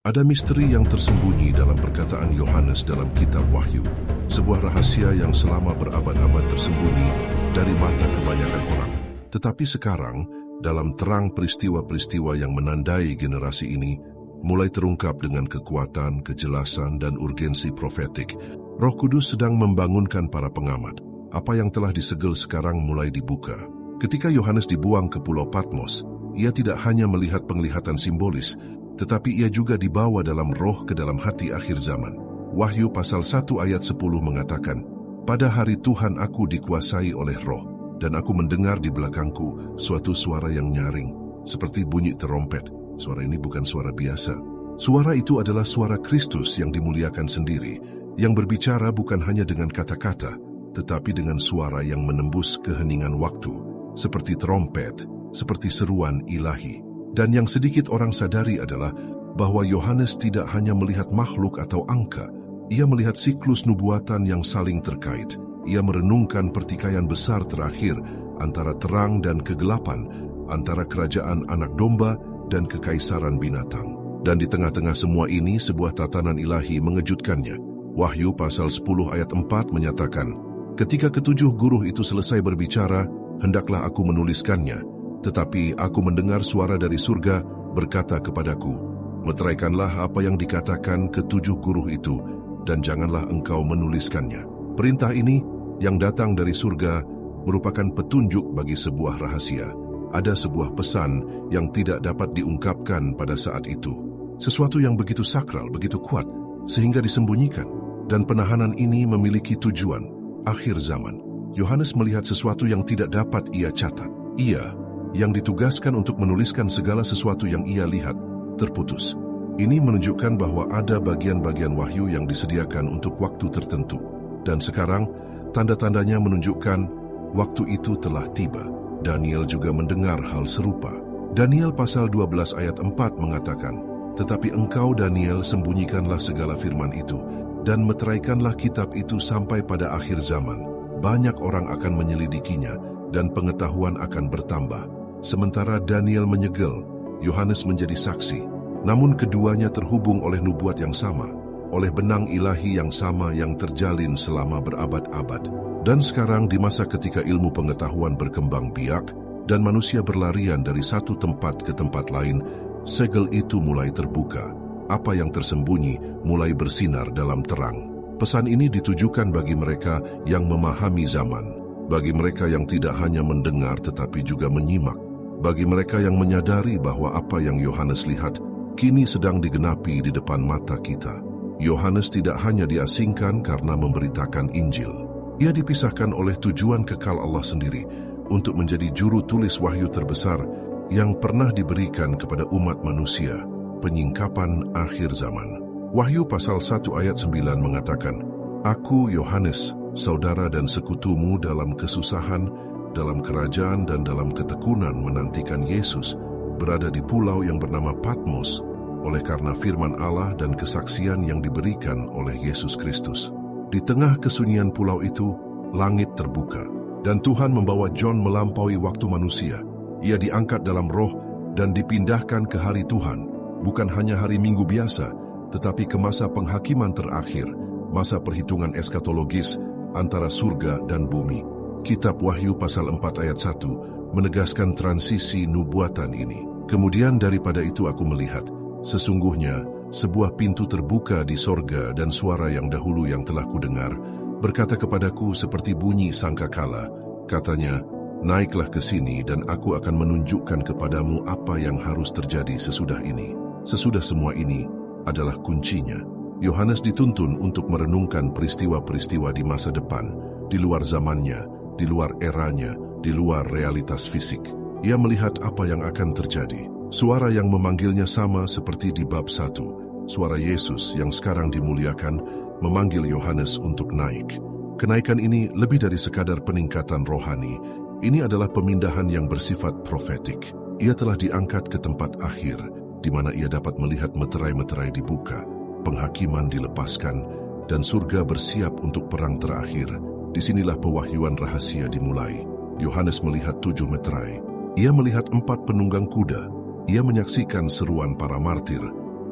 Ada misteri yang tersembunyi dalam perkataan Yohanes dalam kitab Wahyu, sebuah rahasia yang selama berabad-abad tersembunyi dari mata kebanyakan orang. Tetapi sekarang, dalam terang peristiwa-peristiwa yang menandai generasi ini, mulai terungkap dengan kekuatan, kejelasan, dan urgensi profetik. Roh Kudus sedang membangunkan para pengamat. Apa yang telah disegel sekarang mulai dibuka. Ketika Yohanes dibuang ke Pulau Patmos, ia tidak hanya melihat penglihatan simbolis, tetapi ia juga dibawa dalam roh ke dalam hati akhir zaman. Wahyu pasal 1 ayat 10 mengatakan, "Pada hari Tuhan aku dikuasai oleh roh, dan aku mendengar di belakangku suatu suara yang nyaring, seperti bunyi terompet." Suara ini bukan suara biasa. Suara itu adalah suara Kristus yang dimuliakan sendiri, yang berbicara bukan hanya dengan kata-kata, tetapi dengan suara yang menembus keheningan waktu, seperti terompet, seperti seruan ilahi. Dan yang sedikit orang sadari adalah bahwa Yohanes tidak hanya melihat makhluk atau angka, ia melihat siklus nubuatan yang saling terkait. Ia merenungkan pertikaian besar terakhir antara terang dan kegelapan, antara kerajaan anak domba dan kekaisaran binatang. Dan di tengah-tengah semua ini, sebuah tatanan ilahi mengejutkannya. Wahyu pasal 10 ayat 4 menyatakan, "Ketika ketujuh guru itu selesai berbicara, hendaklah aku menuliskannya. Tetapi aku mendengar suara dari surga berkata kepadaku, meteraikanlah apa yang dikatakan ketujuh guru itu, dan janganlah engkau menuliskannya." Perintah ini yang datang dari surga merupakan petunjuk bagi sebuah rahasia. Ada sebuah pesan yang tidak dapat diungkapkan pada saat itu. Sesuatu yang begitu sakral, begitu kuat, sehingga disembunyikan. Dan penahanan ini memiliki tujuan, akhir zaman. Yohanes melihat sesuatu yang tidak dapat ia catat. Ia yang ditugaskan untuk menuliskan segala sesuatu yang ia lihat, terputus. Ini menunjukkan bahwa ada bagian-bagian wahyu yang disediakan untuk waktu tertentu. Dan sekarang, tanda-tandanya menunjukkan waktu itu telah tiba. Daniel juga mendengar hal serupa. Daniel pasal 12 ayat 4 mengatakan, "Tetapi engkau, Daniel, sembunyikanlah segala firman itu, dan meteraikanlah kitab itu sampai pada akhir zaman. Banyak orang akan menyelidikinya, dan pengetahuan akan bertambah." Sementara Daniel menyegel, Yohanes menjadi saksi. Namun keduanya terhubung oleh nubuat yang sama, oleh benang ilahi yang sama yang terjalin selama berabad-abad. Dan sekarang di masa ketika ilmu pengetahuan berkembang biak dan manusia berlarian dari satu tempat ke tempat lain, segel itu mulai terbuka. Apa yang tersembunyi mulai bersinar dalam terang. Pesan ini ditujukan bagi mereka yang memahami zaman, bagi mereka yang tidak hanya mendengar tetapi juga menyimak, bagi mereka yang menyadari bahwa apa yang Yohanes lihat kini sedang digenapi di depan mata kita. Yohanes tidak hanya diasingkan karena memberitakan Injil. Ia dipisahkan oleh tujuan kekal Allah sendiri untuk menjadi juru tulis wahyu terbesar yang pernah diberikan kepada umat manusia, penyingkapan akhir zaman. Wahyu pasal 1 ayat 9 mengatakan, "Aku, Yohanes, saudara dan sekutumu dalam kesusahan, dalam kerajaan dan dalam ketekunan menantikan Yesus, berada di pulau yang bernama Patmos, oleh karena firman Allah dan kesaksian yang diberikan oleh Yesus Kristus." Di tengah kesunyian pulau itu, langit terbuka, dan Tuhan membawa John melampaui waktu manusia. Ia diangkat dalam roh dan dipindahkan ke hari Tuhan, bukan hanya hari Minggu biasa, tetapi ke masa penghakiman terakhir, masa perhitungan eskatologis antara surga dan bumi. Kitab Wahyu pasal 4 ayat 1 menegaskan transisi nubuatan ini. Kemudian daripada itu aku melihat, sesungguhnya sebuah pintu terbuka di sorga, dan suara yang dahulu yang telah kudengar berkata kepadaku seperti bunyi sangkakala. Katanya, "Naiklah ke sini dan aku akan menunjukkan kepadamu apa yang harus terjadi sesudah ini." Sesudah semua ini adalah kuncinya. Yohanes dituntun untuk merenungkan peristiwa-peristiwa di masa depan, di luar zamannya, di luar eranya, di luar realitas fisik. Ia melihat apa yang akan terjadi. Suara yang memanggilnya sama seperti di bab 1. Suara Yesus yang sekarang dimuliakan memanggil Yohanes untuk naik. Kenaikan ini lebih dari sekadar peningkatan rohani. Ini adalah pemindahan yang bersifat profetik. Ia telah diangkat ke tempat akhir, di mana ia dapat melihat meterai-meterai dibuka, penghakiman dilepaskan, dan surga bersiap untuk perang terakhir. Disinilah pewahyuan rahasia dimulai. Yohanes melihat 7 meterai. Ia melihat 4 penunggang kuda. Ia menyaksikan seruan para martir,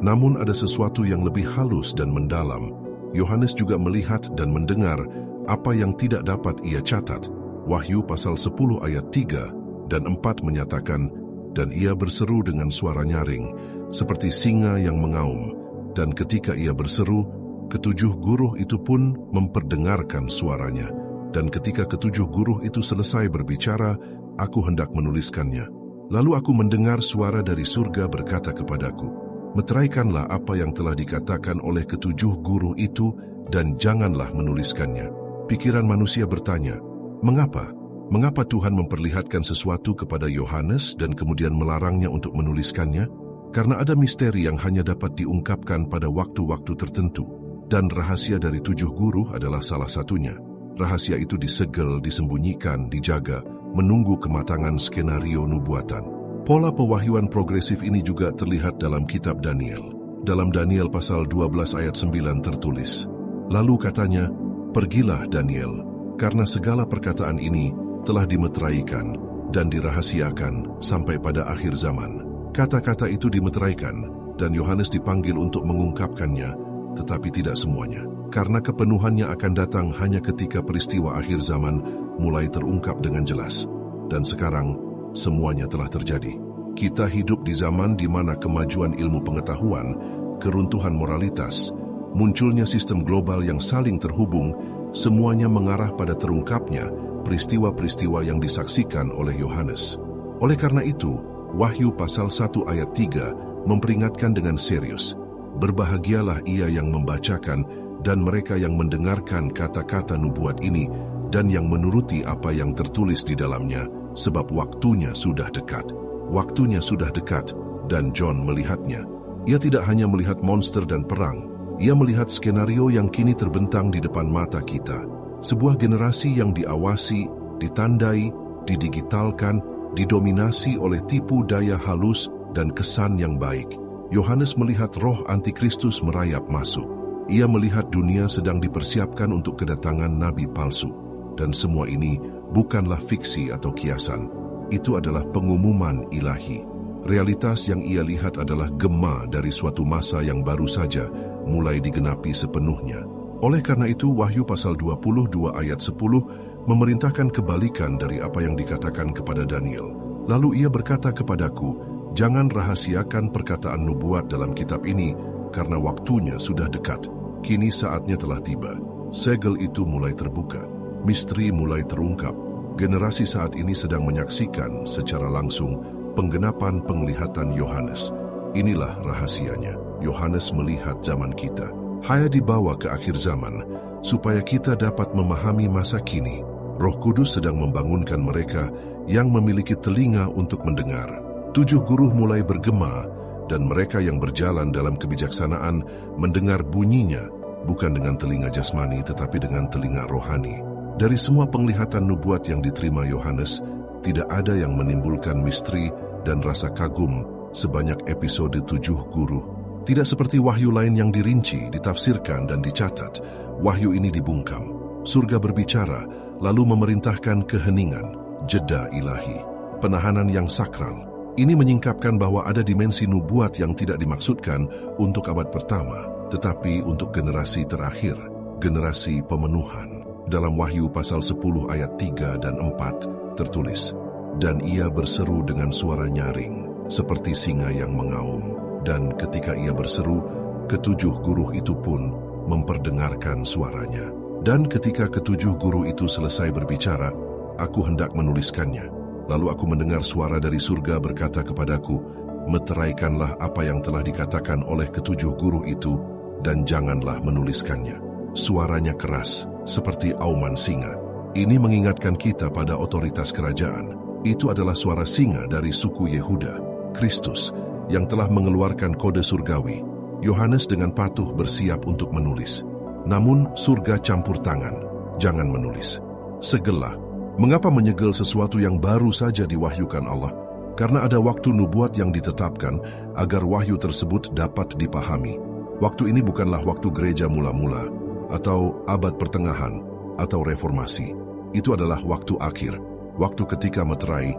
Namun ada sesuatu yang lebih halus dan mendalam. Yohanes juga melihat dan mendengar apa yang tidak dapat ia catat. Wahyu pasal 10 ayat 3 dan 4 menyatakan, dan ia berseru dengan suara nyaring, seperti singa yang mengaum. Dan ketika ia berseru, ketujuh guruh itu pun memperdengarkan suaranya. Dan ketika ketujuh guruh itu selesai berbicara, aku hendak menuliskannya. Lalu aku mendengar suara dari surga berkata kepadaku, meteraikanlah apa yang telah dikatakan oleh ketujuh guruh itu dan janganlah menuliskannya. Pikiran manusia bertanya, mengapa? Mengapa Tuhan memperlihatkan sesuatu kepada Yohanes dan kemudian melarangnya untuk menuliskannya? Karena ada misteri yang hanya dapat diungkapkan pada waktu-waktu tertentu. Dan rahasia dari tujuh guruh adalah salah satunya. Rahasia itu disegel, disembunyikan, dijaga, menunggu kematangan skenario nubuatan. Pola pewahyuan progresif ini juga terlihat dalam kitab Daniel. Dalam Daniel pasal 12 ayat 9 tertulis, lalu katanya, pergilah Daniel, karena segala perkataan ini telah dimeteraikan dan dirahasiakan sampai pada akhir zaman. Kata-kata itu dimeteraikan dan Yohanes dipanggil untuk mengungkapkannya, tetapi tidak semuanya. Karena kepenuhannya akan datang hanya ketika peristiwa akhir zaman mulai terungkap dengan jelas. Dan sekarang, semuanya telah terjadi. Kita hidup di zaman di mana kemajuan ilmu pengetahuan, keruntuhan moralitas, munculnya sistem global yang saling terhubung, semuanya mengarah pada terungkapnya peristiwa-peristiwa yang disaksikan oleh Yohanes. Oleh karena itu, Wahyu pasal 1 ayat 3 memperingatkan dengan serius, berbahagialah ia yang membacakan dan mereka yang mendengarkan kata-kata nubuat ini dan yang menuruti apa yang tertulis di dalamnya, sebab waktunya sudah dekat. Waktunya sudah dekat, dan John melihatnya. Ia tidak hanya melihat monster dan perang, ia melihat skenario yang kini terbentang di depan mata kita. Sebuah generasi yang diawasi, ditandai, didigitalkan, didominasi oleh tipu daya halus dan kesan yang baik. Yohanes melihat roh antikristus merayap masuk. Ia melihat dunia sedang dipersiapkan untuk kedatangan nabi palsu. Dan semua ini bukanlah fiksi atau kiasan. Itu adalah pengumuman ilahi. Realitas yang ia lihat adalah gema dari suatu masa yang baru saja mulai digenapi sepenuhnya. Oleh karena itu, Wahyu pasal 22 ayat 10 memerintahkan kebalikan dari apa yang dikatakan kepada Daniel. Lalu ia berkata kepadaku, jangan rahasiakan perkataan nubuat dalam kitab ini, karena waktunya sudah dekat. Kini saatnya telah tiba. Segel itu mulai terbuka. Misteri mulai terungkap. Generasi saat ini sedang menyaksikan secara langsung penggenapan penglihatan Yohanes. Inilah rahasianya. Yohanes melihat zaman kita. Hanya dibawa ke akhir zaman, supaya kita dapat memahami masa kini. Roh Kudus sedang membangunkan mereka yang memiliki telinga untuk mendengar. 7 guruh mulai bergema, dan mereka yang berjalan dalam kebijaksanaan mendengar bunyinya, bukan dengan telinga jasmani tetapi dengan telinga rohani. Dari semua penglihatan nubuat yang diterima Yohanes, tidak ada yang menimbulkan misteri dan rasa kagum sebanyak episode 7 guruh. Tidak seperti wahyu lain yang dirinci, ditafsirkan, dan dicatat. Wahyu ini dibungkam. Surga berbicara, lalu memerintahkan keheningan, jeda ilahi, penahanan yang sakral. Ini menyingkapkan bahwa ada dimensi nubuat yang tidak dimaksudkan untuk abad pertama, tetapi untuk generasi terakhir, generasi pemenuhan. Dalam Wahyu pasal 10 ayat 3 dan 4 tertulis, dan ia berseru dengan suara nyaring, seperti singa yang mengaum. Dan ketika ia berseru, 7 guruh itu pun memperdengarkan suaranya. Dan ketika 7 guruh itu selesai berbicara, aku hendak menuliskannya. Lalu aku mendengar suara dari surga berkata kepadaku, meteraikanlah apa yang telah dikatakan oleh 7 guruh itu, dan janganlah menuliskannya. Suaranya keras, seperti auman singa. Ini mengingatkan kita pada otoritas kerajaan. Itu adalah suara singa dari suku Yehuda, Kristus, yang telah mengeluarkan kode surgawi. Yohanes dengan patuh bersiap untuk menulis. Namun surga campur tangan, jangan menulis. Segelah, mengapa menyegel sesuatu yang baru saja diwahyukan Allah? Karena ada waktu nubuat yang ditetapkan agar wahyu tersebut dapat dipahami. Waktu ini bukanlah waktu gereja mula-mula, atau abad pertengahan, atau reformasi. Itu adalah waktu akhir, waktu ketika meterai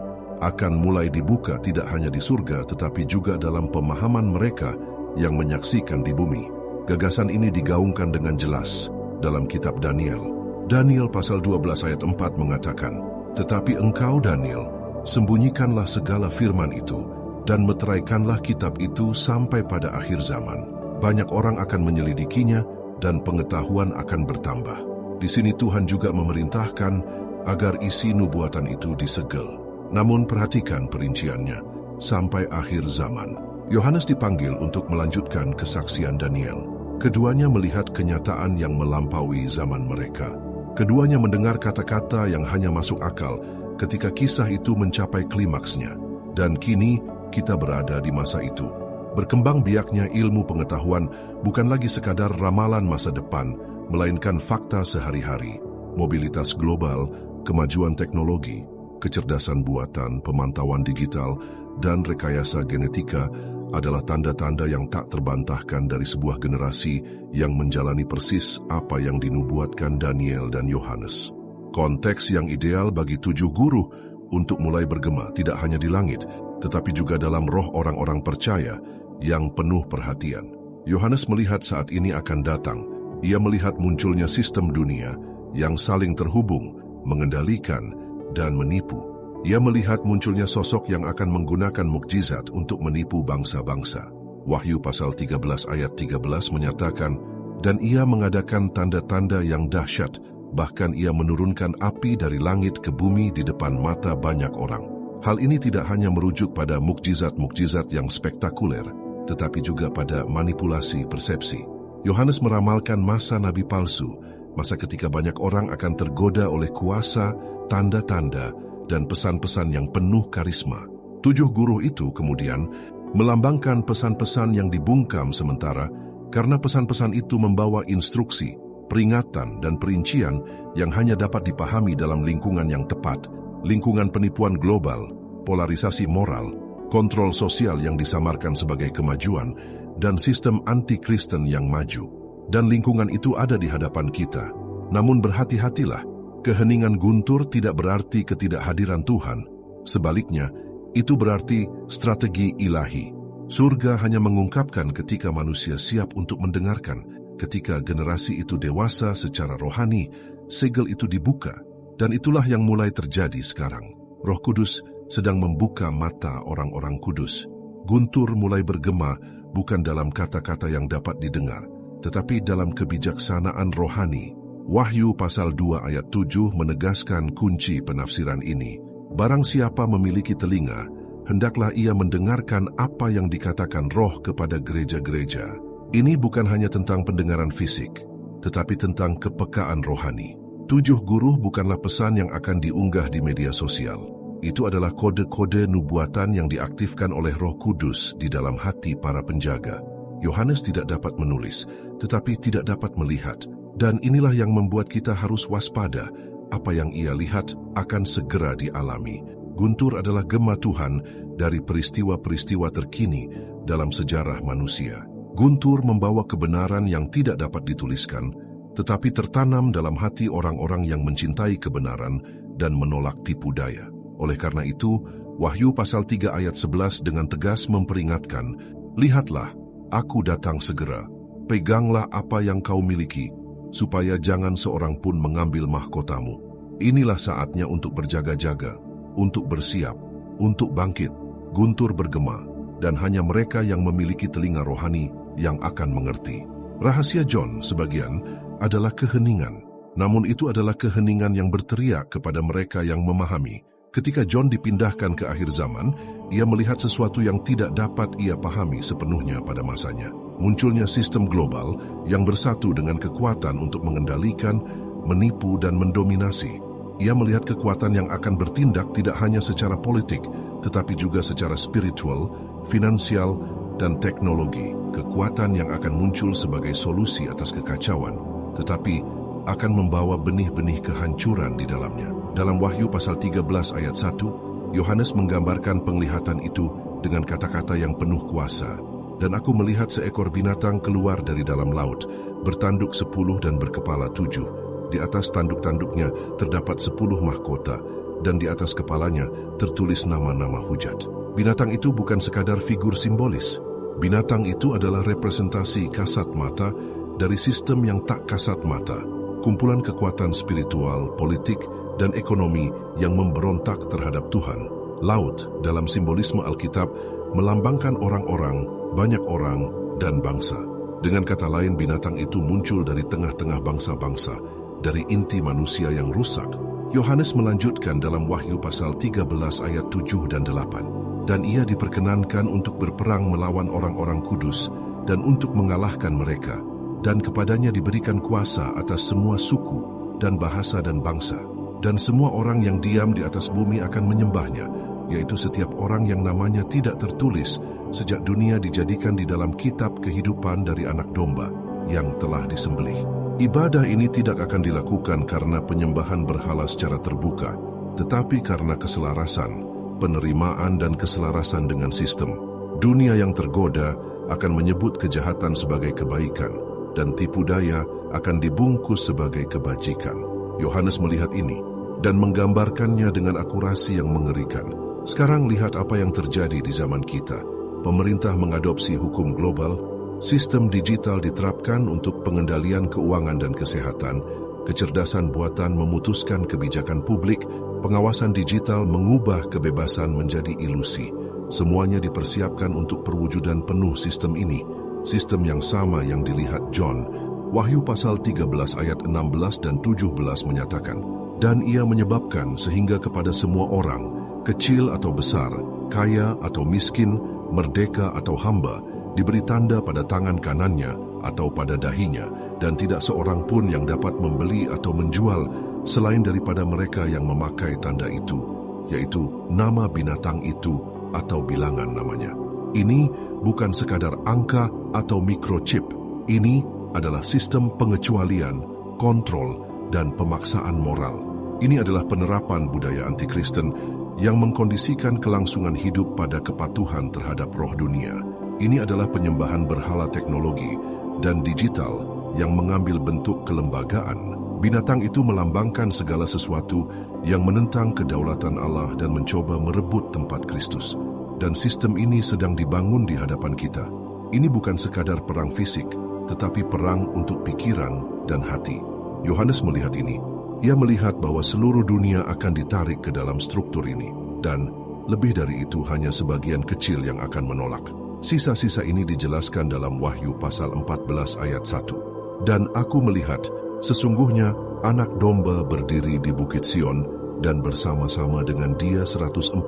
akan mulai dibuka tidak hanya di surga tetapi juga dalam pemahaman mereka yang menyaksikan di bumi. Gagasan ini digaungkan dengan jelas dalam kitab Daniel. Daniel pasal 12 ayat 4 mengatakan, "Tetapi engkau, Daniel, sembunyikanlah segala firman itu dan meteraikanlah kitab itu sampai pada akhir zaman. Banyak orang akan menyelidikinya dan pengetahuan akan bertambah." Di sini Tuhan juga memerintahkan agar isi nubuatan itu disegel. Namun perhatikan perinciannya, sampai akhir zaman. Yohanes dipanggil untuk melanjutkan kesaksian Daniel. Keduanya melihat kenyataan yang melampaui zaman mereka. Keduanya mendengar kata-kata yang hanya masuk akal ketika kisah itu mencapai klimaksnya. Dan kini kita berada di masa itu. Berkembang biaknya ilmu pengetahuan bukan lagi sekadar ramalan masa depan, melainkan fakta sehari-hari. Mobilitas global, kemajuan teknologi, kecerdasan buatan, pemantauan digital, dan rekayasa genetika adalah tanda-tanda yang tak terbantahkan dari sebuah generasi yang menjalani persis apa yang dinubuatkan Daniel dan Yohanes. Konteks yang ideal bagi 7 guru untuk mulai bergema tidak hanya di langit, tetapi juga dalam roh orang-orang percaya yang penuh perhatian. Yohanes melihat saat ini akan datang. Ia melihat munculnya sistem dunia yang saling terhubung, mengendalikan, dan menipu. Ia melihat munculnya sosok yang akan menggunakan mukjizat untuk menipu bangsa-bangsa. Wahyu pasal 13 ayat 13 menyatakan, "Dan ia mengadakan tanda-tanda yang dahsyat, bahkan ia menurunkan api dari langit ke bumi di depan mata banyak orang." Hal ini tidak hanya merujuk pada mukjizat-mukjizat yang spektakuler, tetapi juga pada manipulasi persepsi. Yohanes meramalkan masa nabi palsu, masa ketika banyak orang akan tergoda oleh kuasa, tanda-tanda, dan pesan-pesan yang penuh karisma. 7 guru itu kemudian melambangkan pesan-pesan yang dibungkam sementara karena pesan-pesan itu membawa instruksi, peringatan, dan perincian yang hanya dapat dipahami dalam lingkungan yang tepat, lingkungan penipuan global, polarisasi moral, kontrol sosial yang disamarkan sebagai kemajuan, dan sistem anti-Kristen yang maju. Dan lingkungan itu ada di hadapan kita. Namun berhati-hatilah, keheningan guntur tidak berarti ketidakhadiran Tuhan. Sebaliknya, itu berarti strategi ilahi. Surga hanya mengungkapkan ketika manusia siap untuk mendengarkan. Ketika generasi itu dewasa secara rohani, segel itu dibuka. Dan itulah yang mulai terjadi sekarang. Roh Kudus sedang membuka mata orang-orang kudus. Guntur mulai bergema bukan dalam kata-kata yang dapat didengar, tetapi dalam kebijaksanaan rohani. Wahyu pasal 2 ayat 7 menegaskan kunci penafsiran ini. Barang siapa memiliki telinga, hendaklah ia mendengarkan apa yang dikatakan Roh kepada gereja-gereja. Ini bukan hanya tentang pendengaran fisik, tetapi tentang kepekaan rohani. 7 guru bukanlah pesan yang akan diunggah di media sosial. Itu adalah kode-kode nubuatan yang diaktifkan oleh Roh Kudus di dalam hati para penjaga. Yohanes tidak dapat menulis, tetapi tidak dapat melihat. Dan inilah yang membuat kita harus waspada. Apa yang ia lihat akan segera dialami. Guntur adalah gema Tuhan dari peristiwa-peristiwa terkini dalam sejarah manusia. Guntur membawa kebenaran yang tidak dapat dituliskan, tetapi tertanam dalam hati orang-orang yang mencintai kebenaran dan menolak tipu daya. Oleh karena itu, Wahyu pasal 3 ayat 11 dengan tegas memperingatkan, "Lihatlah, aku datang segera. Peganglah apa yang kau miliki, supaya jangan seorang pun mengambil mahkotamu." Inilah saatnya untuk berjaga-jaga, untuk bersiap, untuk bangkit. Guntur bergema, dan hanya mereka yang memiliki telinga rohani yang akan mengerti. Rahasia John sebagian adalah keheningan, namun itu adalah keheningan yang berteriak kepada mereka yang memahami. Ketika John dipindahkan ke akhir zaman, ia melihat sesuatu yang tidak dapat ia pahami sepenuhnya pada masanya. Munculnya sistem global yang bersatu dengan kekuatan untuk mengendalikan, menipu, dan mendominasi. Ia melihat kekuatan yang akan bertindak tidak hanya secara politik, tetapi juga secara spiritual, finansial, dan teknologi. Kekuatan yang akan muncul sebagai solusi atas kekacauan, tetapi akan membawa benih-benih kehancuran di dalamnya. Dalam Wahyu pasal 13 ayat 1, Yohanes menggambarkan penglihatan itu dengan kata-kata yang penuh kuasa. "Dan aku melihat seekor binatang keluar dari dalam laut, bertanduk 10 dan berkepala 7. Di atas tanduk-tanduknya terdapat 10 mahkota, dan di atas kepalanya tertulis nama-nama hujat." Binatang itu bukan sekadar figur simbolis. Binatang itu adalah representasi kasat mata dari sistem yang tak kasat mata, kumpulan kekuatan spiritual, politik, dan ekonomi yang memberontak terhadap Tuhan. Laut, dalam simbolisme Alkitab, melambangkan orang-orang, banyak orang, dan bangsa. Dengan kata lain, binatang itu muncul dari tengah-tengah bangsa-bangsa, dari inti manusia yang rusak. Yohanes melanjutkan dalam Wahyu pasal 13 ayat 7 dan 8. Dan ia diperkenankan untuk berperang melawan orang-orang kudus dan untuk mengalahkan mereka. Dan kepadanya diberikan kuasa atas semua suku dan bahasa dan bangsa. Dan semua orang yang diam di atas bumi akan menyembahnya, yaitu setiap orang yang namanya tidak tertulis sejak dunia dijadikan di dalam kitab kehidupan dari anak domba yang telah disembelih. Ibadah ini tidak akan dilakukan karena penyembahan berhala secara terbuka, tetapi karena keselarasan, penerimaan dan keselarasan dengan sistem. Dunia yang tergoda akan menyebut kejahatan sebagai kebaikan, dan tipu daya akan dibungkus sebagai kebajikan. Yohanes melihat ini dan menggambarkannya dengan akurasi yang mengerikan. Sekarang lihat apa yang terjadi di zaman kita. Pemerintah mengadopsi hukum global, sistem digital diterapkan untuk pengendalian keuangan dan kesehatan, kecerdasan buatan memutuskan kebijakan publik, pengawasan digital mengubah kebebasan menjadi ilusi. Semuanya dipersiapkan untuk perwujudan penuh sistem ini, sistem yang sama yang dilihat John. Wahyu pasal 13 ayat 16 dan 17 menyatakan, dan ia menyebabkan sehingga kepada semua orang, kecil atau besar, kaya atau miskin, merdeka atau hamba, diberi tanda pada tangan kanannya atau pada dahinya, dan tidak seorang pun yang dapat membeli atau menjual selain daripada mereka yang memakai tanda itu, yaitu nama binatang itu atau bilangan namanya. Ini bukan sekadar angka atau microchip. Ini adalah sistem pengecualian, kontrol, dan pemaksaan moral. Ini adalah penerapan budaya anti-Kristen yang mengkondisikan kelangsungan hidup pada kepatuhan terhadap roh dunia. Ini adalah penyembahan berhala teknologi dan digital yang mengambil bentuk kelembagaan. Binatang itu melambangkan segala sesuatu yang menentang kedaulatan Allah dan mencoba merebut tempat Kristus. Dan sistem ini sedang dibangun di hadapan kita. Ini bukan sekadar perang fisik, tetapi perang untuk pikiran dan hati. Yohanes melihat ini. Ia melihat bahwa seluruh dunia akan ditarik ke dalam struktur ini. Dan lebih dari itu hanya sebagian kecil yang akan menolak. Sisa-sisa ini dijelaskan dalam Wahyu pasal 14 ayat 1. Dan aku melihat, sesungguhnya anak domba berdiri di Bukit Sion dan bersama-sama dengan dia 144.000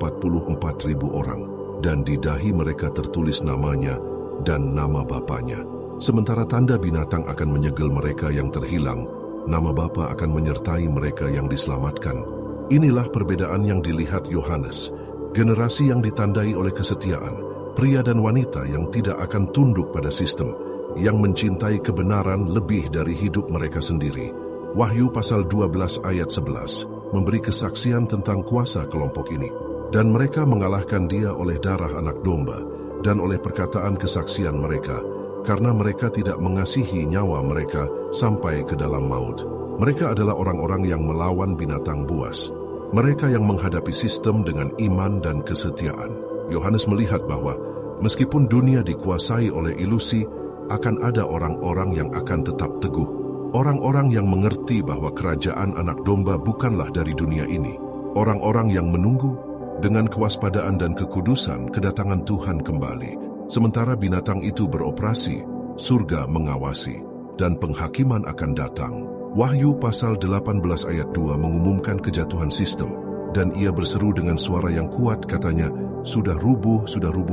orang. Dan di dahi mereka tertulis namanya dan nama Bapanya. Sementara tanda binatang akan menyegel mereka yang terhilang, nama Bapa akan menyertai mereka yang diselamatkan. Inilah perbedaan yang dilihat Yohanes, generasi yang ditandai oleh kesetiaan, pria dan wanita yang tidak akan tunduk pada sistem, yang mencintai kebenaran lebih dari hidup mereka sendiri. Wahyu pasal 12 ayat 11 memberi kesaksian tentang kuasa kelompok ini. Dan mereka mengalahkan dia oleh darah anak domba dan oleh perkataan kesaksian mereka, karena mereka tidak mengasihi nyawa mereka sampai ke dalam maut. Mereka adalah orang-orang yang melawan binatang buas. Mereka yang menghadapi sistem dengan iman dan kesetiaan. Yohanes melihat bahwa meskipun dunia dikuasai oleh ilusi, akan ada orang-orang yang akan tetap teguh. Orang-orang yang mengerti bahwa kerajaan anak domba bukanlah dari dunia ini. Orang-orang yang menunggu dengan kewaspadaan dan kekudusan kedatangan Tuhan kembali. Sementara binatang itu beroperasi, surga mengawasi, dan penghakiman akan datang. Wahyu pasal 18 ayat 2 mengumumkan kejatuhan sistem, dan ia berseru dengan suara yang kuat, katanya, sudah rubuh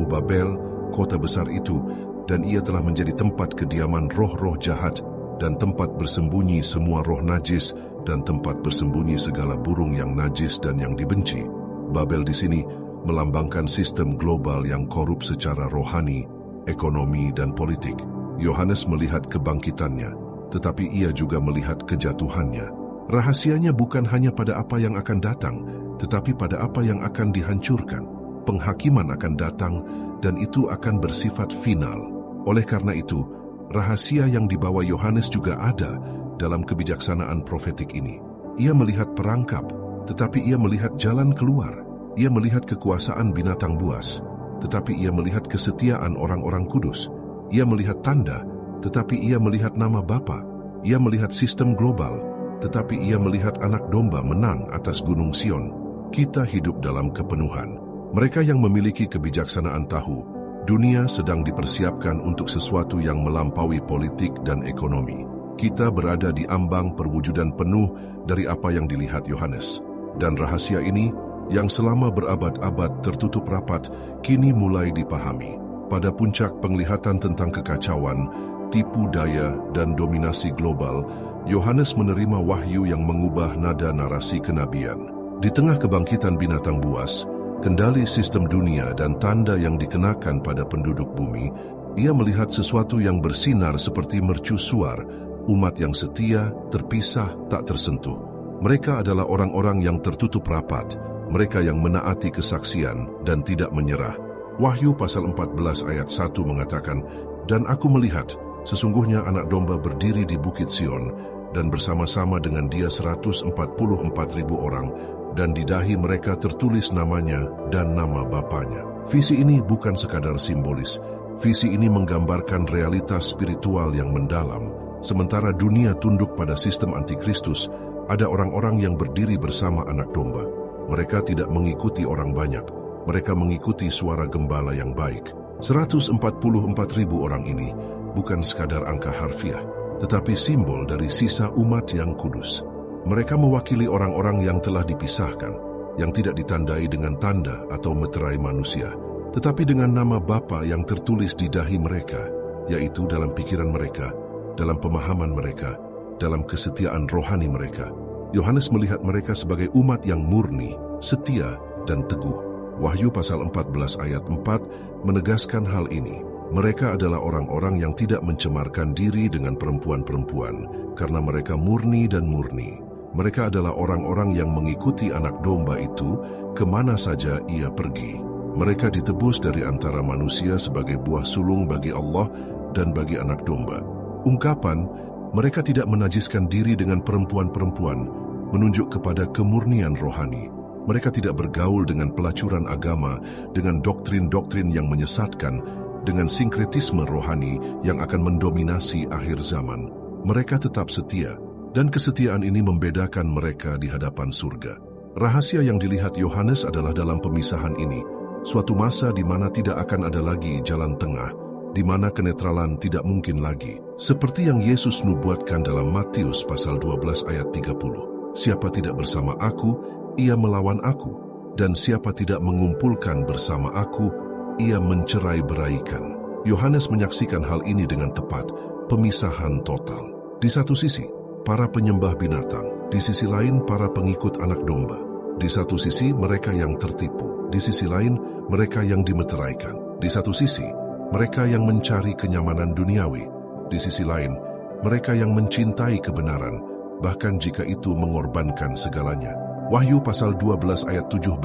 Babel, kota besar itu, dan ia telah menjadi tempat kediaman roh-roh jahat, dan tempat bersembunyi semua roh najis, dan tempat bersembunyi segala burung yang najis dan yang dibenci. Babel di sini melambangkan sistem global yang korup secara rohani, ekonomi, dan politik. Yohanes melihat kebangkitannya, tetapi ia juga melihat kejatuhannya. Rahasianya bukan hanya pada apa yang akan datang, tetapi pada apa yang akan dihancurkan. Penghakiman akan datang, dan itu akan bersifat final. Oleh karena itu, rahasia yang dibawa Yohanes juga ada dalam kebijaksanaan profetik ini. Ia melihat perangkap, tetapi ia melihat jalan keluar. Ia melihat kekuasaan binatang buas, tetapi ia melihat kesetiaan orang-orang kudus. Ia melihat tanda, tetapi ia melihat nama Bapa. Ia melihat sistem global, tetapi ia melihat anak domba menang atas gunung Sion. Kita hidup dalam kepenuhan. Mereka yang memiliki kebijaksanaan tahu, dunia sedang dipersiapkan untuk sesuatu yang melampaui politik dan ekonomi. Kita berada di ambang perwujudan penuh dari apa yang dilihat Yohanes. Dan rahasia ini, yang selama berabad-abad tertutup rapat, kini mulai dipahami. Pada puncak penglihatan tentang kekacauan, tipu daya, dan dominasi global, Yohanes menerima wahyu yang mengubah nada narasi kenabian. Di tengah kebangkitan binatang buas, kendali sistem dunia dan tanda yang dikenakan pada penduduk bumi, ia melihat sesuatu yang bersinar seperti mercusuar, umat yang setia, terpisah, tak tersentuh. Mereka adalah orang-orang yang tertutup rapat, mereka yang menaati kesaksian dan tidak menyerah. Wahyu pasal 14 ayat 1 mengatakan, "Dan aku melihat, sesungguhnya anak domba berdiri di Bukit Sion, dan bersama-sama dengan dia 144.000 orang, dan di dahi mereka tertulis namanya dan nama Bapanya." Visi ini bukan sekadar simbolis, visi ini menggambarkan realitas spiritual yang mendalam. Sementara dunia tunduk pada sistem antikristus, ada orang-orang yang berdiri bersama anak domba. Mereka tidak mengikuti orang banyak, mereka mengikuti suara gembala yang baik. 144.000 orang ini bukan sekadar angka harfiah, tetapi simbol dari sisa umat yang kudus. Mereka mewakili orang-orang yang telah dipisahkan, yang tidak ditandai dengan tanda atau meterai manusia, tetapi dengan nama Bapa yang tertulis di dahi mereka, yaitu dalam pikiran mereka, dalam pemahaman mereka, dalam kesetiaan rohani mereka. Yohanes melihat mereka sebagai umat yang murni, setia, dan teguh. Wahyu pasal 14 ayat 4 menegaskan hal ini. Mereka adalah orang-orang yang tidak mencemarkan diri dengan perempuan-perempuan, karena mereka murni dan murni. Mereka adalah orang-orang yang mengikuti anak domba itu kemana saja ia pergi. Mereka ditebus dari antara manusia sebagai buah sulung bagi Allah dan bagi anak domba. Ungkapan, mereka tidak menajiskan diri dengan perempuan-perempuan, menunjuk kepada kemurnian rohani. Mereka tidak bergaul dengan pelacuran agama, dengan doktrin-doktrin yang menyesatkan, dengan sinkretisme rohani yang akan mendominasi akhir zaman. Mereka tetap setia, dan kesetiaan ini membedakan mereka di hadapan surga. Rahasia yang dilihat Yohanes adalah dalam pemisahan ini, suatu masa di mana tidak akan ada lagi jalan tengah, di mana kenetralan tidak mungkin lagi. Seperti yang Yesus nubuatkan dalam Matius pasal 12 ayat 30. Siapa tidak bersama aku, ia melawan aku. Dan siapa tidak mengumpulkan bersama aku, ia mencerai-beraikan. Yohanes menyaksikan hal ini dengan tepat, pemisahan total. Di satu sisi, para penyembah binatang. Di sisi lain, para pengikut anak domba. Di satu sisi, mereka yang tertipu. Di sisi lain, mereka yang dimeteraikan. Di satu sisi, mereka yang mencari kenyamanan duniawi. Di sisi lain, mereka yang mencintai kebenaran, bahkan jika itu mengorbankan segalanya. Wahyu pasal 12 ayat 17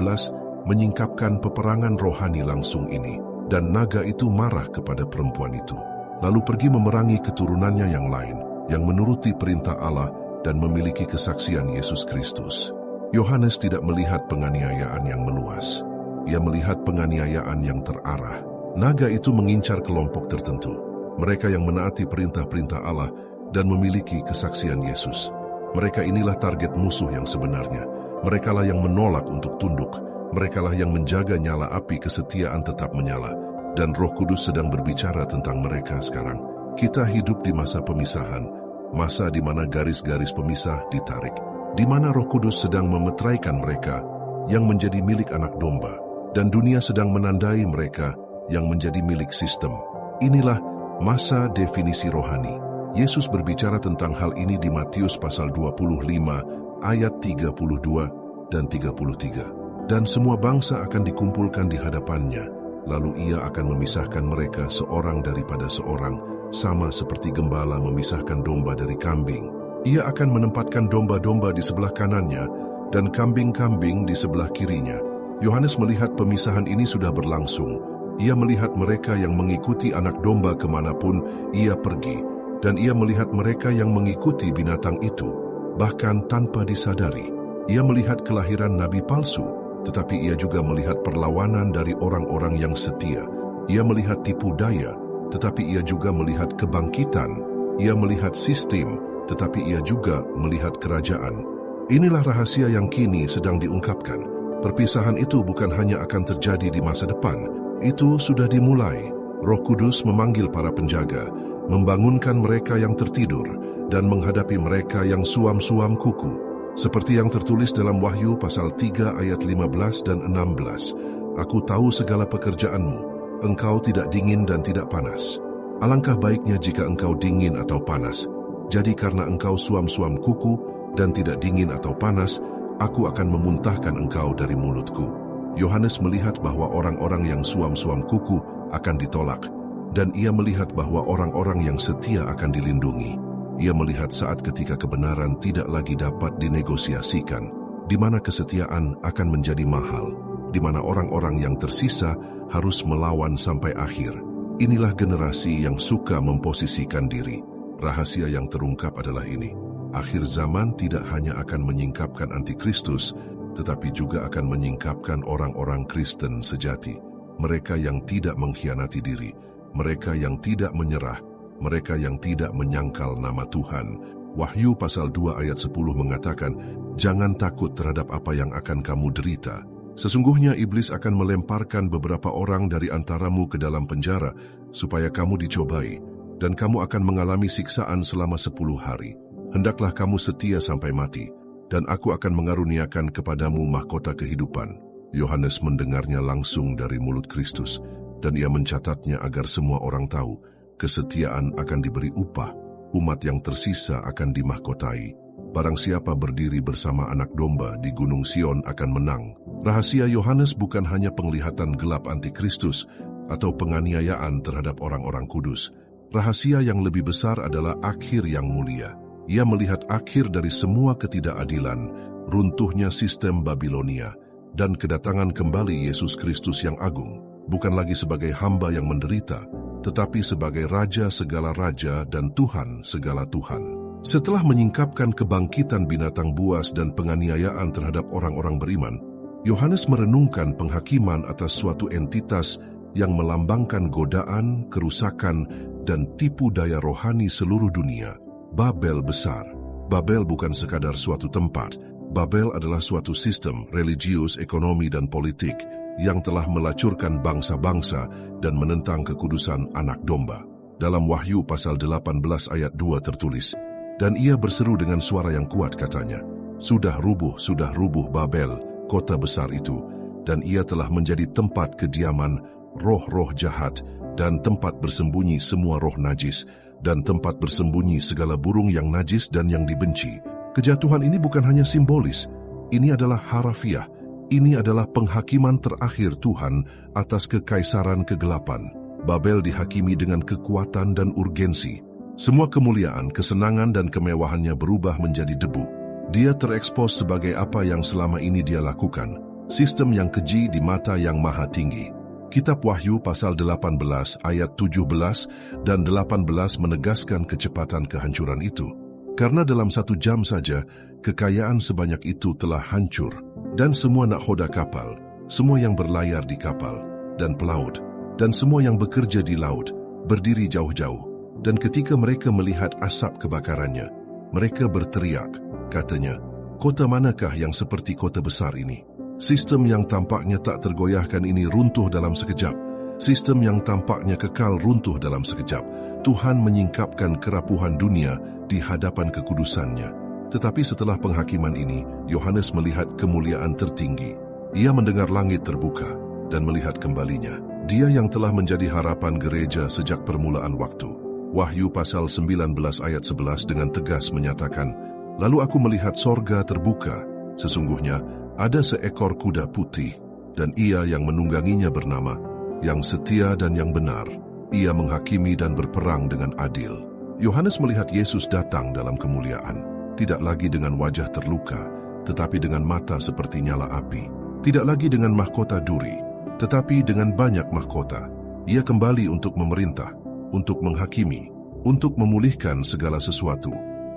menyingkapkan peperangan rohani langsung ini. Dan naga itu marah kepada perempuan itu, lalu pergi memerangi keturunannya yang lain, yang menuruti perintah Allah dan memiliki kesaksian Yesus Kristus. Yohanes tidak melihat penganiayaan yang meluas. Ia melihat penganiayaan yang terarah. Naga itu mengincar kelompok tertentu, mereka yang menaati perintah-perintah Allah dan memiliki kesaksian Yesus. Mereka inilah target musuh yang sebenarnya. Merekalah yang menolak untuk tunduk. Merekalah yang menjaga nyala api kesetiaan tetap menyala. Dan Roh Kudus sedang berbicara tentang mereka sekarang. Kita hidup di masa pemisahan, masa di mana garis-garis pemisah ditarik, di mana Roh Kudus sedang memeteraikan mereka yang menjadi milik anak domba, dan dunia sedang menandai mereka yang menjadi milik sistem. Inilah masa definisi rohani. Yesus berbicara tentang hal ini di Matius pasal 25 ayat 32 dan 33. Dan semua bangsa akan dikumpulkan di hadapannya, lalu ia akan memisahkan mereka seorang daripada seorang, sama seperti gembala memisahkan domba dari kambing. Ia akan menempatkan domba-domba di sebelah kanannya dan kambing-kambing di sebelah kirinya. Yohanes melihat pemisahan ini sudah berlangsung. Ia melihat mereka yang mengikuti anak domba kemanapun ia pergi, dan ia melihat mereka yang mengikuti binatang itu, bahkan tanpa disadari. Ia melihat kelahiran nabi palsu, tetapi ia juga melihat perlawanan dari orang-orang yang setia. Ia melihat tipu daya, tetapi ia juga melihat kebangkitan. Ia melihat sistem, tetapi ia juga melihat kerajaan. Inilah rahasia yang kini sedang diungkapkan. Perpisahan itu bukan hanya akan terjadi di masa depan, itu sudah dimulai. Roh Kudus memanggil para penjaga, membangunkan mereka yang tertidur, dan menghadapi mereka yang suam-suam kuku. Seperti yang tertulis dalam Wahyu pasal 3 ayat 15 dan 16. Aku tahu segala pekerjaanmu, engkau tidak dingin dan tidak panas. Alangkah baiknya jika engkau dingin atau panas. Jadi karena engkau suam-suam kuku dan tidak dingin atau panas, aku akan memuntahkan engkau dari mulutku. Yohanes melihat bahwa orang-orang yang suam-suam kuku akan ditolak, dan ia melihat bahwa orang-orang yang setia akan dilindungi. Ia melihat saat ketika kebenaran tidak lagi dapat dinegosiasikan, di mana kesetiaan akan menjadi mahal, di mana orang-orang yang tersisa harus melawan sampai akhir. Inilah generasi yang suka memposisikan diri. Rahasia yang terungkap adalah ini. Akhir zaman tidak hanya akan menyingkapkan antikristus, tetapi juga akan menyingkapkan orang-orang Kristen sejati. Mereka yang tidak mengkhianati diri, mereka yang tidak menyerah, mereka yang tidak menyangkal nama Tuhan. Wahyu pasal 2 ayat 10 mengatakan, jangan takut terhadap apa yang akan kamu derita. Sesungguhnya iblis akan melemparkan beberapa orang dari antaramu ke dalam penjara, supaya kamu dicobai, dan kamu akan mengalami siksaan selama 10 hari. Hendaklah kamu setia sampai mati, dan aku akan mengaruniakan kepadamu mahkota kehidupan. Yohanes mendengarnya langsung dari mulut Kristus, dan ia mencatatnya agar semua orang tahu, kesetiaan akan diberi upah, umat yang tersisa akan dimahkotai. Barang siapa berdiri bersama anak domba di Gunung Sion akan menang. Rahasia Yohanes bukan hanya penglihatan gelap antikristus atau penganiayaan terhadap orang-orang kudus. Rahasia yang lebih besar adalah akhir yang mulia. Ia melihat akhir dari semua ketidakadilan, runtuhnya sistem Babilonia, dan kedatangan kembali Yesus Kristus yang agung, bukan lagi sebagai hamba yang menderita, tetapi sebagai Raja segala raja dan Tuhan segala Tuhan. Setelah menyingkapkan kebangkitan binatang buas dan penganiayaan terhadap orang-orang beriman, Yohanes merenungkan penghakiman atas suatu entitas yang melambangkan godaan, kerusakan, dan tipu daya rohani seluruh dunia, Babel besar. Babel bukan sekadar suatu tempat. Babel adalah suatu sistem religius, ekonomi, dan politik yang telah melacurkan bangsa-bangsa dan menentang kekudusan anak domba. Dalam Wahyu pasal 18 ayat 2 tertulis, dan ia berseru dengan suara yang kuat katanya, sudah rubuh Babel, kota besar itu, dan ia telah menjadi tempat kediaman roh-roh jahat dan tempat bersembunyi semua roh najis dan tempat bersembunyi segala burung yang najis dan yang dibenci. Kejatuhan ini bukan hanya simbolis, ini adalah harafiah. Ini adalah penghakiman terakhir Tuhan atas kekaisaran kegelapan. Babel dihakimi dengan kekuatan dan urgensi. Semua kemuliaan, kesenangan, dan kemewahannya berubah menjadi debu. Dia terekspos sebagai apa yang selama ini dia lakukan, sistem yang keji di mata yang maha tinggi. Kitab Wahyu pasal 18 ayat 17 dan 18 menegaskan kecepatan kehancuran itu. Karena dalam 1 jam saja, kekayaan sebanyak itu telah hancur. Dan semua nakhoda kapal, semua yang berlayar di kapal, dan pelaut, dan semua yang bekerja di laut, berdiri jauh-jauh. Dan ketika mereka melihat asap kebakarannya, mereka berteriak, katanya, kota manakah yang seperti kota besar ini? Sistem yang tampaknya tak tergoyahkan ini runtuh dalam sekejap. Sistem yang tampaknya kekal runtuh dalam sekejap. Tuhan menyingkapkan kerapuhan dunia di hadapan kekudusannya. Tetapi setelah penghakiman ini, Yohanes melihat kemuliaan tertinggi. Ia mendengar langit terbuka dan melihat kembalinya. Dia yang telah menjadi harapan gereja sejak permulaan waktu. Wahyu pasal 19 ayat 11 dengan tegas menyatakan, lalu aku melihat sorga terbuka. Sesungguhnya ada seekor kuda putih, dan ia yang menungganginya bernama, yang setia dan yang benar. Ia menghakimi dan berperang dengan adil. Yohanes melihat Yesus datang dalam kemuliaan. Tidak lagi dengan wajah terluka, tetapi dengan mata seperti nyala api. Tidak lagi dengan mahkota duri, tetapi dengan banyak mahkota. Ia kembali untuk memerintah, untuk menghakimi, untuk memulihkan segala sesuatu.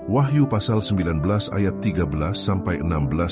Wahyu pasal 19 ayat 13-16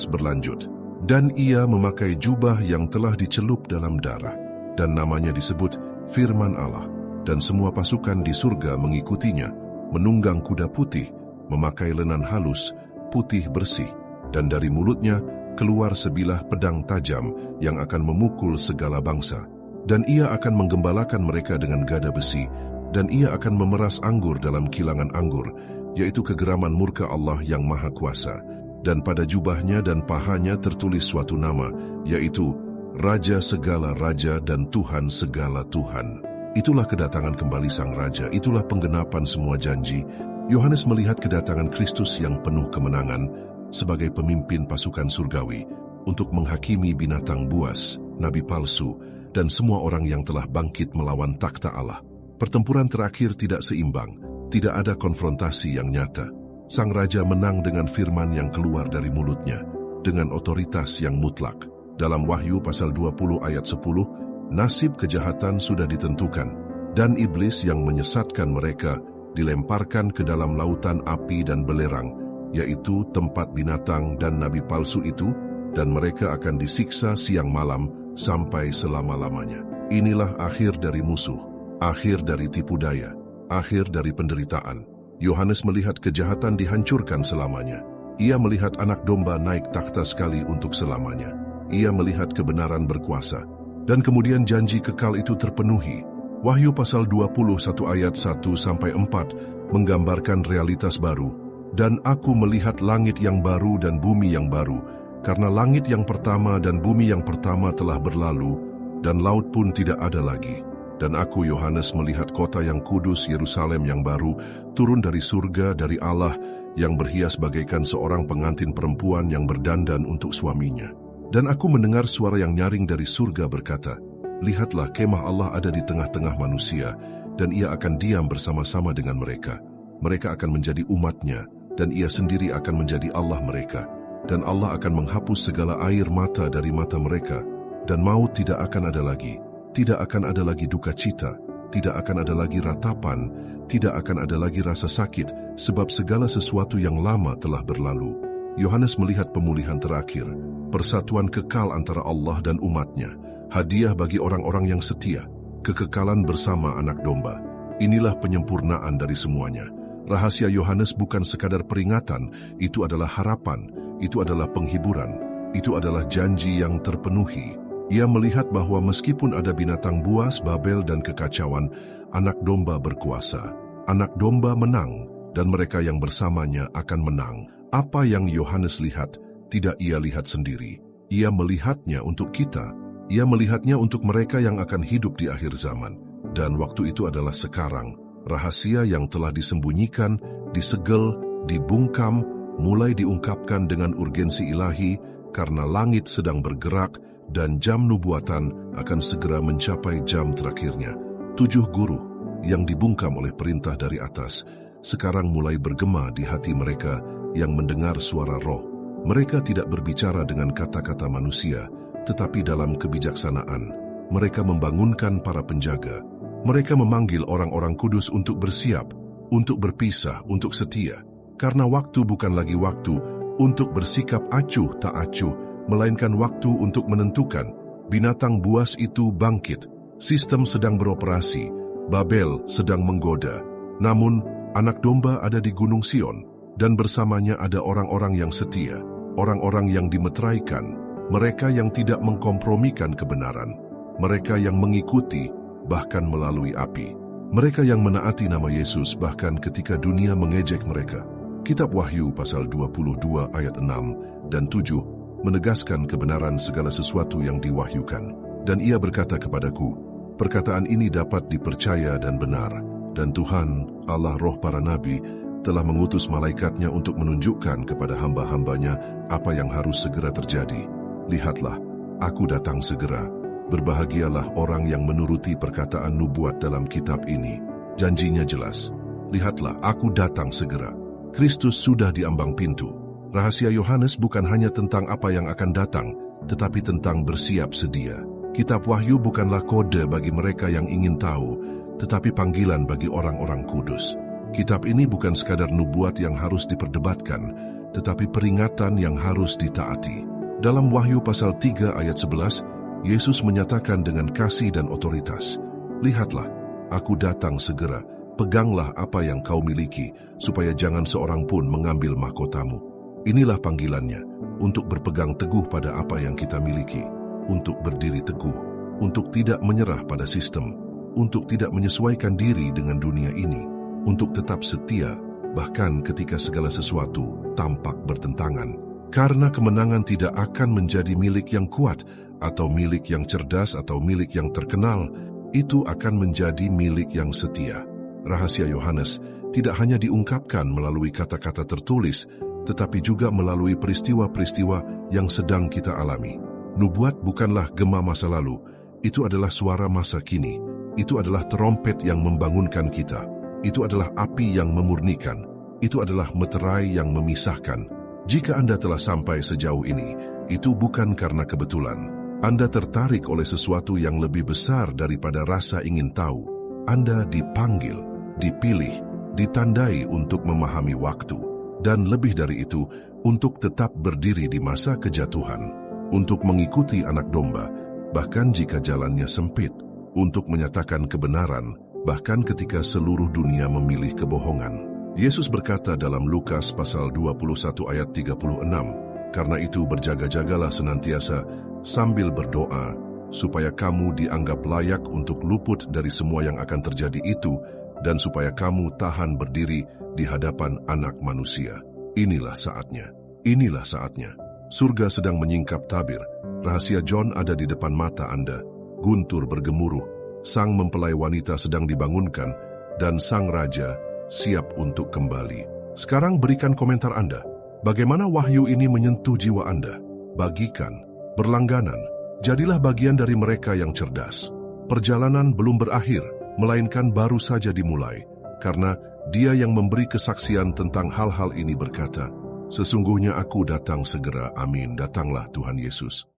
berlanjut. Dan ia memakai jubah yang telah dicelup dalam darah, dan namanya disebut Firman Allah. Dan semua pasukan di surga mengikutinya, menunggang kuda putih, memakai lenan halus, putih bersih, dan dari mulutnya keluar sebilah pedang tajam yang akan memukul segala bangsa. Dan ia akan menggembalakan mereka dengan gada besi, dan ia akan memeras anggur dalam kilangan anggur, yaitu kegeraman murka Allah yang Maha Kuasa. Dan pada jubahnya dan pahanya tertulis suatu nama, yaitu Raja segala Raja dan Tuhan segala Tuhan. Itulah kedatangan kembali Sang Raja, itulah penggenapan semua janji. Yohanes melihat kedatangan Kristus yang penuh kemenangan sebagai pemimpin pasukan surgawi untuk menghakimi binatang buas, nabi palsu, dan semua orang yang telah bangkit melawan takhta Allah. Pertempuran terakhir tidak seimbang, tidak ada konfrontasi yang nyata. Sang Raja menang dengan firman yang keluar dari mulutnya, dengan otoritas yang mutlak. Dalam Wahyu pasal 20 ayat 10, nasib kejahatan sudah ditentukan, dan iblis yang menyesatkan mereka dilemparkan ke dalam lautan api dan belerang, yaitu tempat binatang dan nabi palsu itu, dan mereka akan disiksa siang malam sampai selama-lamanya. Inilah akhir dari musuh, akhir dari tipu daya, akhir dari penderitaan. Yohanes melihat kejahatan dihancurkan selamanya. Ia melihat anak domba naik takhta sekali untuk selamanya. Ia melihat kebenaran berkuasa. Dan kemudian janji kekal itu terpenuhi. Wahyu pasal 21 ayat 1-4 menggambarkan realitas baru. Dan aku melihat langit yang baru dan bumi yang baru, karena langit yang pertama dan bumi yang pertama telah berlalu, dan laut pun tidak ada lagi. Dan aku, Yohanes, melihat kota yang kudus, Yerusalem yang baru, turun dari surga dari Allah, yang berhias bagaikan seorang pengantin perempuan yang berdandan untuk suaminya. Dan aku mendengar suara yang nyaring dari surga berkata, "Lihatlah, kemah Allah ada di tengah-tengah manusia, dan ia akan diam bersama-sama dengan mereka. Mereka akan menjadi umatnya, dan ia sendiri akan menjadi Allah mereka. Dan Allah akan menghapus segala air mata dari mata mereka, dan maut tidak akan ada lagi. Tidak akan ada lagi duka cita, tidak akan ada lagi ratapan, tidak akan ada lagi rasa sakit, sebab segala sesuatu yang lama telah berlalu." Yohanes melihat pemulihan terakhir, persatuan kekal antara Allah dan umatnya, hadiah bagi orang-orang yang setia, kekekalan bersama anak domba. Inilah penyempurnaan dari semuanya. Rahasia Yohanes bukan sekadar peringatan, itu adalah harapan, itu adalah penghiburan, itu adalah janji yang terpenuhi. Ia melihat bahwa meskipun ada binatang buas, Babel, dan kekacauan, anak domba berkuasa. Anak domba menang, dan mereka yang bersamanya akan menang. Apa yang Yohanes lihat, tidak ia lihat sendiri. Ia melihatnya untuk kita. Ia melihatnya untuk mereka yang akan hidup di akhir zaman. Dan waktu itu adalah sekarang. Rahasia yang telah disembunyikan, disegel, dibungkam, mulai diungkapkan dengan urgensi ilahi, karena langit sedang bergerak, dan jam nubuatan akan segera mencapai jam terakhirnya. 7 guru yang dibungkam oleh perintah dari atas sekarang mulai bergema di hati mereka yang mendengar suara roh. Mereka tidak berbicara dengan kata-kata manusia, tetapi dalam kebijaksanaan. Mereka membangunkan para penjaga. Mereka memanggil orang-orang kudus untuk bersiap, untuk berpisah, untuk setia. Karena waktu bukan lagi waktu untuk bersikap acuh tak acuh, melainkan waktu untuk menentukan. Binatang buas itu bangkit, sistem sedang beroperasi, Babel sedang menggoda. Namun, anak domba ada di Gunung Sion, dan bersamanya ada orang-orang yang setia, orang-orang yang dimeteraikan, mereka yang tidak mengkompromikan kebenaran, mereka yang mengikuti, bahkan melalui api, mereka yang menaati nama Yesus bahkan ketika dunia mengejek mereka. Kitab Wahyu pasal 22 ayat 6 dan 7 menegaskan kebenaran segala sesuatu yang diwahyukan. Dan ia berkata kepadaku, perkataan ini dapat dipercaya dan benar, dan Tuhan, Allah roh para nabi, telah mengutus malaikatnya untuk menunjukkan kepada hamba-hambanya apa yang harus segera terjadi. Lihatlah, aku datang segera. Berbahagialah orang yang menuruti perkataan nubuat dalam kitab ini. Janjinya jelas. Lihatlah, aku datang segera. Kristus sudah di ambang pintu. Rahasia Yohanes bukan hanya tentang apa yang akan datang, tetapi tentang bersiap sedia. Kitab Wahyu bukanlah kode bagi mereka yang ingin tahu, tetapi panggilan bagi orang-orang kudus. Kitab ini bukan sekadar nubuat yang harus diperdebatkan, tetapi peringatan yang harus ditaati. Dalam Wahyu pasal 3 ayat 11, Yesus menyatakan dengan kasih dan otoritas, "Lihatlah, aku datang segera, peganglah apa yang kau miliki, supaya jangan seorang pun mengambil mahkotamu." Inilah panggilannya, untuk berpegang teguh pada apa yang kita miliki, untuk berdiri teguh, untuk tidak menyerah pada sistem, untuk tidak menyesuaikan diri dengan dunia ini, untuk tetap setia, bahkan ketika segala sesuatu tampak bertentangan. Karena kemenangan tidak akan menjadi milik yang kuat, atau milik yang cerdas, atau milik yang terkenal. Itu akan menjadi milik yang setia. Rahasia Yohanes tidak hanya diungkapkan melalui kata-kata tertulis, tetapi juga melalui peristiwa-peristiwa yang sedang kita alami. Nubuat bukanlah gema masa lalu, itu adalah suara masa kini. Itu adalah terompet yang membangunkan kita. Itu adalah api yang memurnikan. Itu adalah meterai yang memisahkan. Jika Anda telah sampai sejauh ini, itu bukan karena kebetulan. Anda tertarik oleh sesuatu yang lebih besar daripada rasa ingin tahu. Anda dipanggil, dipilih, ditandai untuk memahami waktu, dan lebih dari itu, untuk tetap berdiri di masa kejatuhan, untuk mengikuti anak domba, bahkan jika jalannya sempit, untuk menyatakan kebenaran, bahkan ketika seluruh dunia memilih kebohongan. Yesus berkata dalam Lukas pasal 21 ayat 36, "Karena itu berjaga-jagalah senantiasa sambil berdoa, supaya kamu dianggap layak untuk luput dari semua yang akan terjadi itu, dan supaya kamu tahan berdiri di hadapan Anak Manusia." Inilah saatnya. Inilah saatnya. Surga sedang menyingkap tabir. Rahasia John ada di depan mata Anda. Guntur bergemuruh. Sang mempelai wanita sedang dibangunkan, dan sang raja siap untuk kembali. Sekarang berikan komentar Anda. Bagaimana wahyu ini menyentuh jiwa Anda? Bagikan, berlangganan. Jadilah bagian dari mereka yang cerdas. Perjalanan belum berakhir, melainkan baru saja dimulai. Karena Dia yang memberi kesaksian tentang hal-hal ini berkata, "Sesungguhnya aku datang segera, amin." Datanglah Tuhan Yesus.